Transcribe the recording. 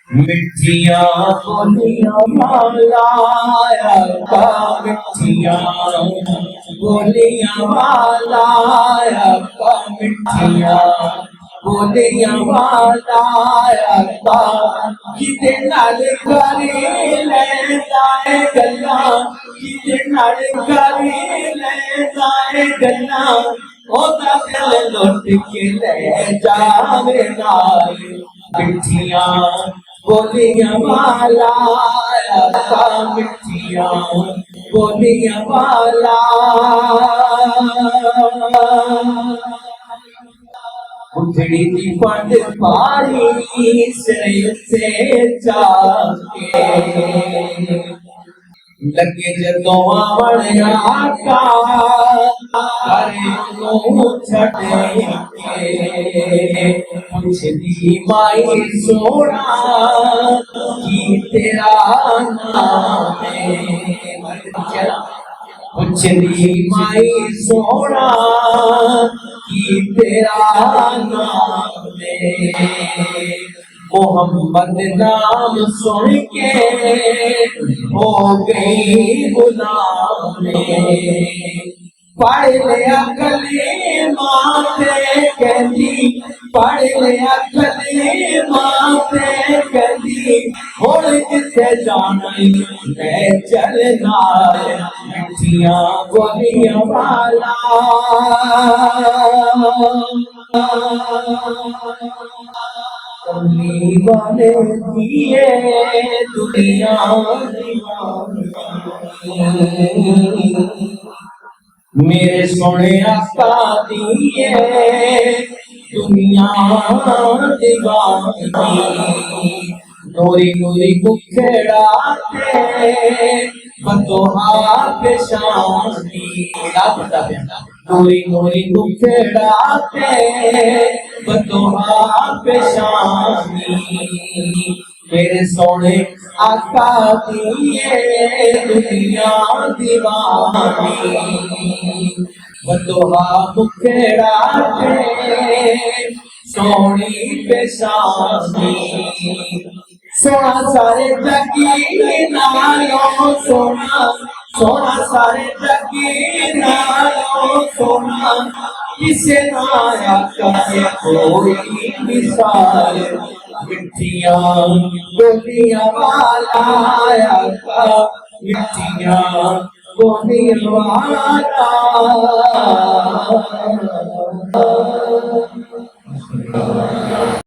मिठिया बोलियां वाला का मिठिया बोलियां वाला का मिठिया बोलियां वाला का किते नाल करे ले जाए गल्ला किते नाल करे ले जाए गल्ला ओदा दिल लुट के ले जावे नाल मिठिया बोलियां वाला का मिठिया बोलियां वाला उठड़ी दी पंड पारी सिर से जाके लगे जदों आवण आका करे को छड़े के पुछदी माई सोना की तेरा नाम है पुछदी माई सोना की तेरा नाम है मोहम्मद नाम सुन के हो गई गुलाम पढ़ लिया गले माते कहती पढ़ लिया गले माते कहती होड़ जिथे जाना मैं चलना मिठिया बोलियां वाला कमली वाले दिए दुनिया मेरे सोने आका दिए दुनिया दीवानी नूरी नूरी मुखेड़ा के बदोहा पे शांति नूरी नूरी मुखेड़ा के बदोहा पे शांति मेरे सोने आका दिए दुनिया दीवानी बदोहा मुखेड़ा के सोनी पेशानी सोना सारे जगी नालों सोना सोना सारे जगी नालों सोना किसे नाया करे कोई मिसाल मिठिया बोलियां वाला का मिठिया बोलियां वाला